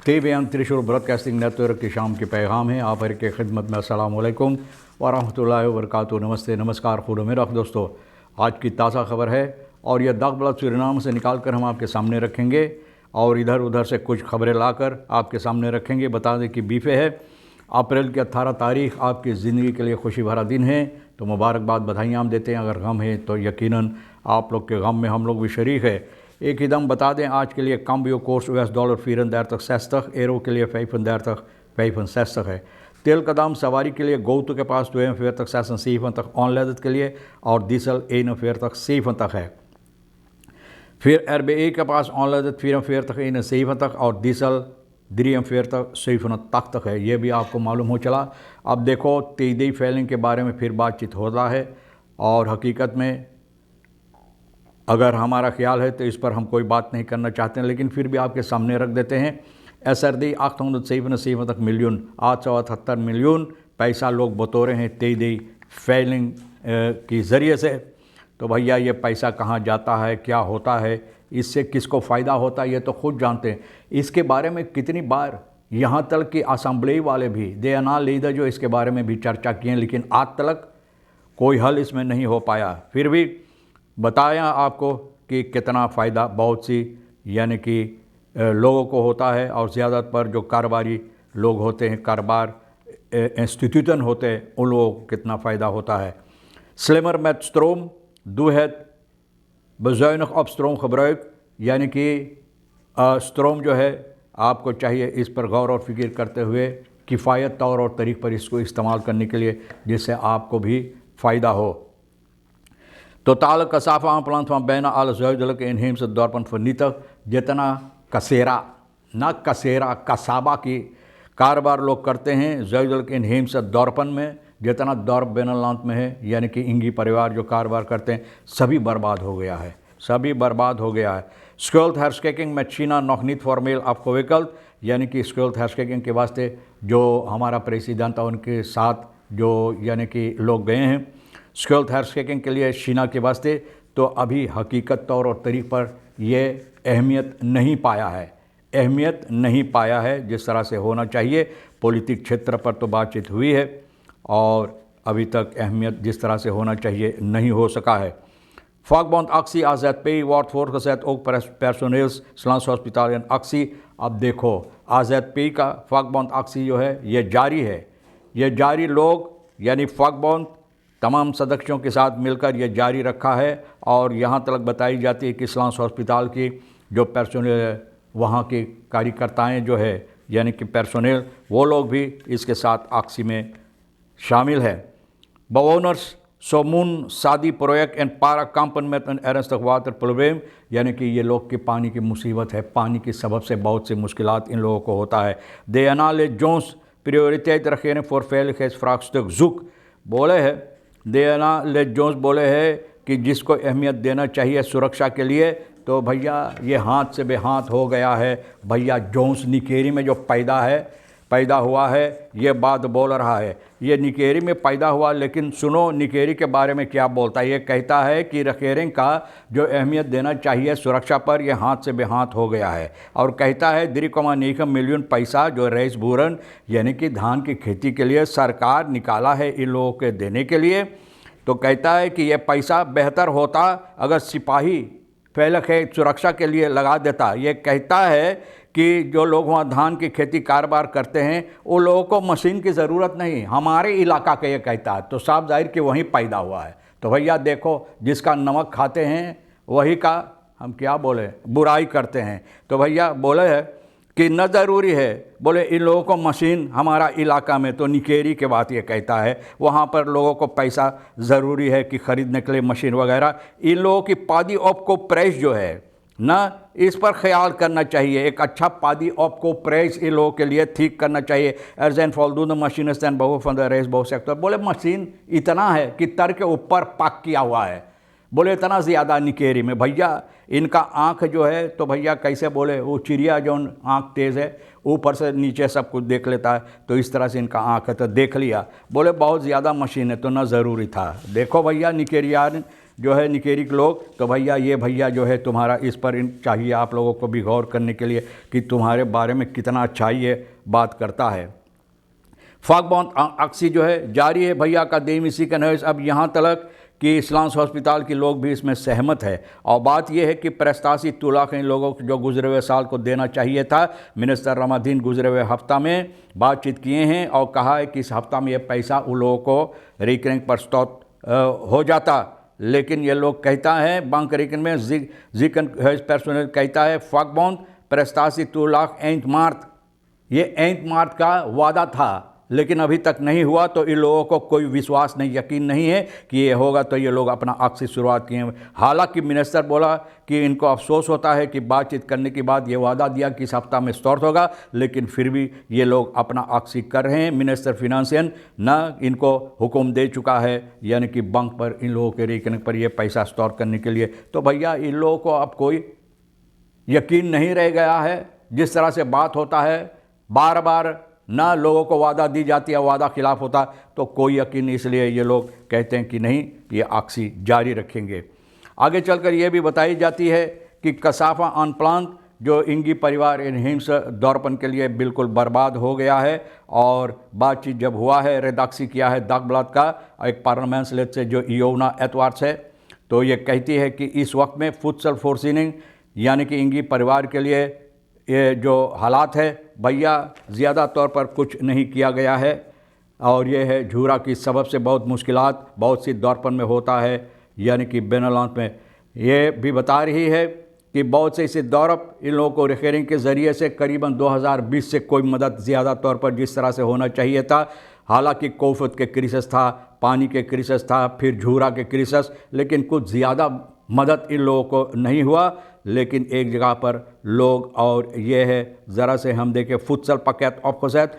TBN त्रिशूल broadcasting network की शाम के पैगाम है आप हर के खिदमत में। अस्सलाम वालेकुम व रहमतुल्लाहि व बरकातुहू। नमस्ते, नमस्कार, खुद मेरा दोस्तों। आज की ताज़ा खबर है और यह दागबला सूरीनाम से निकाल कर हम आपके सामने रखेंगे और इधर उधर से कुछ खबरें लाकर आपके सामने रखेंगे। बता दें कि बीफे है, अप्रैल की 18 तारीख आपकी ज़िंदगी के लिए खुशी भरा दिन है, तो मुबारकबाद, बधाइयाँ हम देते हैं। अगर गम है तो यकीनन आप लोग के गम में हम लोग भी शरीक है। एक ही दम बता दें आज के लिए कम्बियो कोर्स $434 एरो के लिए $565 है। तेल का दाम सवारी के लिए गोतु के पास $42 ऑनलेदत के लिए और डीजल $41 है। फिर RBA के पास ऑनलेदत $44 और डीजल $43 है। ये भी आपको मालूम हो चला। अब देखो तेज़ी फैलिंग के बारे में फिर बातचीत होता है और हकीकत में अगर हमारा ख्याल है तो इस पर हम कोई बात नहीं करना चाहते हैं, लेकिन फिर भी आपके सामने रख देते हैं। SRD 877 मिलियन 878 मिलियन पैसा लोग बतौरे हैं तेज़ी फैलिंग की ज़रिए से। तो भैया ये पैसा कहाँ जाता है, क्या होता है, इससे किसको फ़ायदा होता है, ये तो खुद जानते हैं। इसके बारे में कितनी बार यहाँ तक कि असम्बली वाले भी देना लीडर जो इसके बारे में भी चर्चा किए, लेकिन आज तक कोई हल इसमें नहीं हो पाया। फिर भी बताया आपको कि कितना फ़ायदा बहुत सी यानी कि लोगों को होता है और ज़्यादातर जो कारोबारी लोग होते हैं, कारोबार इंस्टीट्यूशन होते हैं, उन लोगों को कितना फ़ायदा होता है। Slimmer met stroom doe het bezuinig op stroom gebruik, यानी कि स्ट्रोम जो है आपको चाहिए इस पर गौर और फिक्र करते हुए किफ़ायत तौर और तरीक़ पर इसको इस्तेमाल करने के लिए, जिससे आपको भी फ़ायदा हो। Totale cassava-aanplant van bijna alle zuidelijke inheemse dorpen vernietigd। जितना कसेरा ना कसेरा कसाबा की कारोबार लोग करते हैं zuidelijk inheemse dorpen में, जितना दौर बेनलांत में है यानी कि इंगी परिवार जो कारोबार करते हैं, सभी बर्बाद हो गया है, सभी बर्बाद हो गया है। Schuldherschikking met China nog niet formeel afgewikkeld, यानी कि schuldherschikking के वास्ते जो हमारा प्रेसिडेंट था उनके साथ जो यानी कि लोग गए हैं schuldherschikking के लिए चीना के वास्ते, तो अभी हकीकत तौर और तरीक़ पर ये अहमियत नहीं पाया है, अहमियत नहीं पाया है जिस तरह से होना चाहिए। पॉलिटिक क्षेत्र पर तो बातचीत हुई है और अभी तक अहमियत जिस तरह से होना चाहिए नहीं हो सका है। Vakbond actie AZP wordt voortgezet, ook personeels Landshospitaal in actie। अब देखो AZP का vakbond actie जो है ये जारी है, ये जारी लोग यानी vakbond तमाम सदस्यों के साथ मिलकर ये जारी रखा है और यहाँ तक बताई जाती है कि इस्लाम हॉस्पिटल की जो पर्सोनेल वहाँ के कार्यकर्ताएं जो है यानी कि पर्सोनेल, वो लोग भी इसके साथ आक्सी में शामिल है। Bewoners Somun Sadi project and पारा कंपन में ernstig वाटर प्रॉब्लम, यानी कि ये लोग की पानी की मुसीबत है, पानी की सबब से बहुत सी मुश्किलात इन लोगों को होता है। DNA ले Jones prioriteit regering voor veiligheidsvraagstuk zoek बोले है, देना ले जोन्स बोले है कि जिसको अहमियत देना चाहिए सुरक्षा के लिए, तो भैया ये हाथ से बेहाथ हो गया है। भैया जोन्स निकेरी में जो पैदा हुआ है ये बात बोल रहा है, ये निकेरी में पैदा हुआ, लेकिन सुनो निकेरी के बारे में क्या बोलता है। ये कहता है कि रखेरिंग का जो अहमियत देना चाहिए सुरक्षा पर, यह हाथ से बेहाथ हो गया है और कहता है 3,9 मिलियन पैसा जो रईस भूरन यानी कि धान की खेती के लिए सरकार निकाला है इन लोगों के देने के लिए। तो कहता है कि यह पैसा बेहतर होता अगर सिपाही फैलक है सुरक्षा के लिए लगा देता। ये कहता है कि जो लोग वहाँ धान की खेती कारोबार करते हैं उन लोगों को मशीन की ज़रूरत नहीं, हमारे इलाका का ये कहता है, तो साफ जाहिर कि वहीं पैदा हुआ है। तो भैया देखो जिसका नमक खाते हैं वही का हम क्या बोले बुराई करते हैं। तो भैया बोले है कि न ज़रूरी है, बोले इन लोगों को मशीन हमारा इलाका में, तो निकेरी के बात ये कहता है वहाँ पर लोगों को पैसा ज़रूरी है कि ख़रीदने के लिए मशीन वगैरह। इन लोगों की पादी ऑपको प्राइस जो है ना, इस पर ख्याल करना चाहिए। एक अच्छा पादी ऑपको प्राइस इन लोगों के लिए ठीक करना चाहिए। अर्जेंट फॉल्दून मशीन स्टैंड बहु फंड रेस बहु सेक्टर, बोले मशीन इतना है कि तर के ऊपर पाक किया हुआ है, बोले इतना ज़्यादा निकेरी में। भैया इनका आँख जो है तो भैया कैसे बोले वो चिड़िया जो आँख तेज़ है ऊपर से नीचे सब कुछ देख लेता है, तो इस तरह से इनका आँख है तो देख लिया। बोले बहुत ज़्यादा मशीन है तो ना ज़रूरी था। देखो भैया निकेरिया जो है निकेरी के लोग, तो भैया ये भैया जो है तुम्हारा इस पर चाहिए आप लोगों को भी गौर करने के लिए कि तुम्हारे बारे में कितना अच्छाई ये बात करता है। फाकबॉन्द अक्सी जो है जारी है भैया का देम इसी का नर्स। अब यहाँ तक कि इस्लांस हॉस्पिटल के लोग भी इसमें सहमत है और बात यह है कि प्रस्तासी तुलाक इन लोगों को जो गुजरे हुए साल को देना चाहिए था। मिनिस्टर रमादीन गुजरे हुए हफ्ता में बातचीत किए हैं और कहा है कि इस हफ्ता में ये पैसा उन लोगों को रिकरिंग पर स्टॉक हो जाता, लेकिन ये लोग कहता है बैंक रिकरिंग में जिकन पर्सनल कहता है फाकबॉन्द प्रस्तासी तुलाक 8 मार्च, ये 8 मार्च का वादा था लेकिन अभी तक नहीं हुआ। तो इन लोगों को कोई विश्वास नहीं, यकीन नहीं है कि ये होगा, तो ये लोग अपना आग से शुरुआत किए हैं। हालांकि मिनिस्टर बोला कि इनको अफसोस होता है कि बातचीत करने के बाद ये वादा दिया कि इस हफ्ता में स्टार्ट होगा, लेकिन फिर भी ये लोग अपना आक्सी कर रहे हैं। मिनिस्टर फिनेंशियल न इनको हुक्म दे चुका है, यानी कि बैंक पर इन लोगों के रिकरिंग पर ये पैसा स्टोर करने के लिए। तो भैया इन लोगों को अब कोई यकीन नहीं रह गया है। जिस तरह से बात होता है, बार बार ना लोगों को वादा दी जाती है, वादा खिलाफ होता, तो कोई यकीन नहीं, इसलिए ये लोग कहते हैं कि नहीं ये आक्सी जारी रखेंगे। आगे चलकर ये भी बताई जाती है कि कसाफा अनप्लांट जो इंगी परिवार इन हिंस दौरपन के लिए बिल्कुल बर्बाद हो गया है। और बातचीत जब हुआ है, रेदाक्सी किया है दागब्लाद का एक पार्लियामेंट सेलेक्ट से जो इयोना एतवार्स है, तो ये कहती है कि इस वक्त में फुटसल फोर्सिनिंग यानी कि इंगी परिवार के लिए ये जो हालात है भैया ज़्यादा तौर पर कुछ नहीं किया गया है। और ये है झूरा की सबब से बहुत मुश्किलात बहुत सी दौरपन में होता है, यानी कि बेनलांत में। ये भी बता रही है कि बहुत से इसी दौरप इन लोगों को रिकरिंग के ज़रिए से करीबन 2020 से कोई मदद ज़्यादा तौर पर जिस तरह से होना चाहिए था। हालांकि कोफत के क्रिसस था, पानी के क्रिसस था, फिर झूरा के क्रिसस, लेकिन कुछ ज़्यादा मदद इन लोगों को नहीं हुआ। लेकिन एक जगह पर लोग, और ये है ज़रा से हम देखें फुटसल पकैत ऑफकोसैत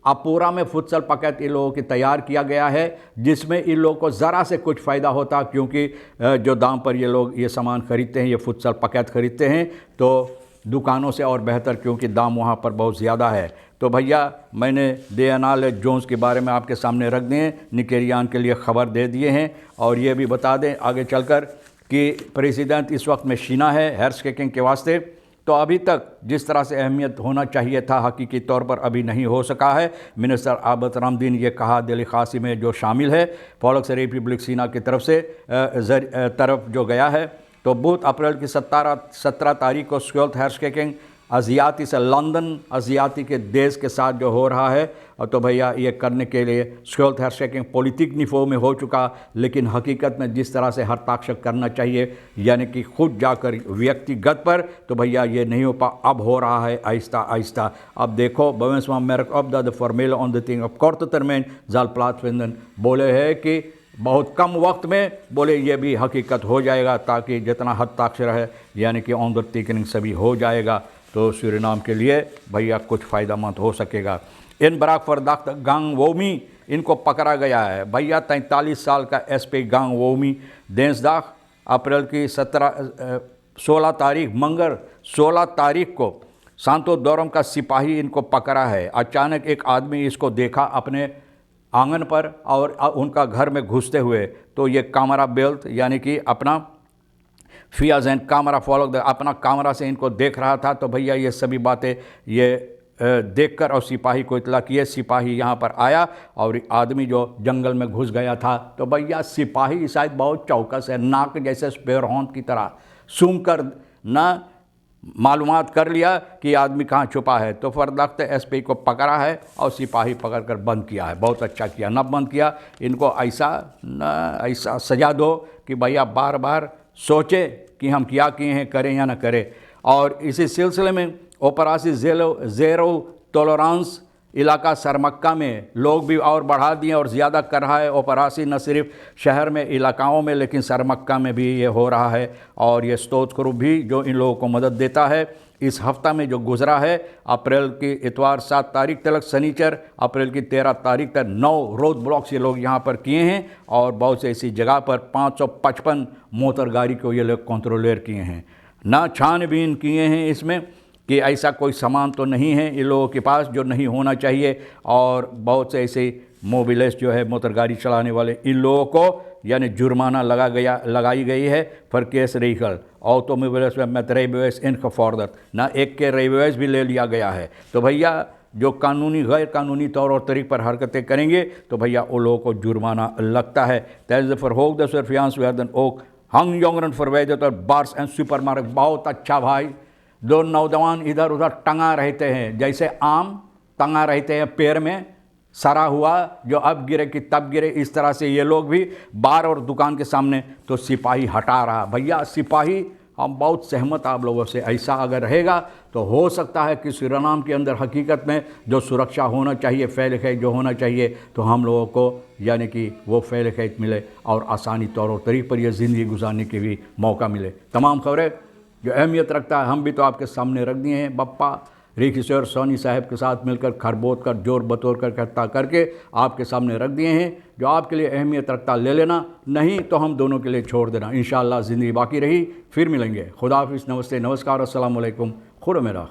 अपूरा में फुटसल पकैत इन लोगों की तैयार किया गया है, जिसमें इन लोगों को ज़रा से कुछ फ़ायदा होता, क्योंकि जो दाम पर ये लोग ये सामान ख़रीदते हैं, ये फुटसल पकैत ख़रीदते हैं, तो दुकानों से और बेहतर, क्योंकि दाम वहाँ पर बहुत ज़्यादा है। तो भैया मैंने देनाल जोन्स के बारे में आपके सामने रख दिए, निकेरियान के लिए ख़बर दे दिए हैं। और ये भी बता दें आगे चलकर कि प्रेसिडेंट इस वक्त में शीना है हेर्स केकिंग के वास्ते, तो अभी तक जिस तरह से अहमियत होना चाहिए था हकीकी तौर पर अभी नहीं हो सका है। मिनिस्टर आबद रामदीन ये कहा दिली खासी में जो शामिल है फॉलक्स रिपब्लिक सीना की तरफ से तरफ जो गया है, तो बूथ अप्रैल की 17 तारीख को स्क्योल्थ हेर्स केकिंग अजियाती से लंदन अजियाती के देश के साथ जो हो रहा है, और तो भैया ये करने के लिए स्क्योल्थ हेर्स केकिंग पॉलिटिक निफो में हो चुका, लेकिन हकीकत में जिस तरह से हस्ताक्षर करना चाहिए यानी कि खुद जाकर व्यक्तिगत पर, तो भैया ये नहीं हो पा, अब हो रहा है आहिस्ता आहिस्ता। अब देखो बवेंसमा मेरक of the formal on the thing of कोर्टरमेन जाल प्लाटफिंदन बोले है कि बहुत कम वक्त में बोले ये भी हकीकत हो जाएगा, ताकि जितना हस्ताक्षर है यानी कि ऑन द टिकनिंग सभी हो जाएगा, तो सूरीनाम के लिए भैया कुछ फ़ायदा मंद हो सकेगा। इन बराक फरदाख्त गांग वोमी इनको पकड़ा गया है भैया। 43 साल का एसपी गांग वोमी देंसदाख अप्रैल की 16 तारीख मंगर 16 तारीख को सांतो दौरम का सिपाही इनको पकड़ा है। अचानक एक आदमी इसको देखा अपने आंगन पर और उनका घर में घुसते हुए, तो ये कामरा बेल्ट यानी कि अपना फियाजैन कामरा फॉलो अपना कामरा से इनको देख रहा था। तो भैया ये सभी बातें ये देखकर और सिपाही को इतला किए। सिपाही यहाँ पर आया और आदमी जो जंगल में घुस गया था, तो भैया सिपाही शायद बहुत चौकस है, नाक जैसे स्पेयर हॉर्न की तरह सूंघ कर ना मालूमात कर लिया कि आदमी कहाँ छुपा है। तो फरदख्त एसपी को पकड़ा है और सिपाही पकड़कर बंद किया है। बहुत अच्छा किया, न बंद किया, इनको ऐसा सजा दो कि भैया बार बार सोचे कि हम क्या किए हैं, करें या ना करें। और इसी सिलसिले में ओपरासी ज़ेरो टॉलरेंस इलाका सरमक्का में लोग भी और बढ़ा दिए और ज़्यादा कर रहा है। ओपरासी न सिर्फ शहर में इलाकाओं में लेकिन सरमक्का में भी ये हो रहा है। और ये स्टोच ग्रुप भी जो इन लोगों को मदद देता है, इस हफ्ता में जो गुजरा है अप्रैल की इतवार 7 तारीख तक सनीचर अप्रैल की 13 तारीख तक 9 रोड ब्लॉक्स ये लोग यहाँ पर किए हैं। और बहुत से ऐसी जगह पर 555 मोटर गाड़ी को ये लोग कंट्रोलर किए हैं। ना छानबीन किए हैं इसमें कि ऐसा कोई सामान तो नहीं है इन लोगों के पास जो नहीं होना चाहिए। और बहुत से ऐसे मोबिलिस्ट जो है मोटर गाड़ी चलाने वाले, इन लोगों को यानी जुर्माना लगाई गई है फॉर केस रीकल ऑटोमोबाइल्स में रीबेस इनफॉर्दर ना एक के रीबेस भी ले लिया गया है। तो भैया जो कानूनी गैर कानूनी तौर और तरीक़ पर हरकतें करेंगे तो भैया उन लोगों को जुर्माना लगता है। तैज़ फॉर होक द सरफियांस वेदन ओक हंग योंगरन फॉर वेदत और बार्स एंड सुपर मार्केट। बहुत अच्छा भाई, दो नौजवान इधर उधर टंगा रहते हैं, जैसे आम टंगा रहते हैं पेड़ में, सरा हुआ जो अब गिरे कि तब गिरे, इस तरह से ये लोग भी बार और दुकान के सामने। तो सिपाही हटा रहा। भैया सिपाही हम बहुत सहमत आप लोगों से, ऐसा अगर रहेगा तो हो सकता है कि सुरीनाम के अंदर हकीकत में जो सुरक्षा होना चाहिए, फैल खैज जो होना चाहिए, तो हम लोगों को यानी कि वो फैल खैज मिले और आसानी तौर और तरीक़ पर यह ज़िंदगी गुजारने की भी मौका मिले। तमाम खबरें जो अहमियत रखता है हम भी तो आपके सामने रख दिए हैं। बप्पा ऋखिशोर सोनी साहब के साथ मिलकर खरबोत कर जोर बतोर कर इकट्ठा करके आपके सामने रख दिए हैं। जो आपके लिए अहमियत रखता ले लेना, नहीं तो हम दोनों के लिए छोड़ देना। इंशाअल्लाह ज़िंदगी बाकी रही फिर मिलेंगे। खुदा हाफिज़, नमस्ते, नमस्कार, अस्सलाम वालेकुम, खुदा मेरा।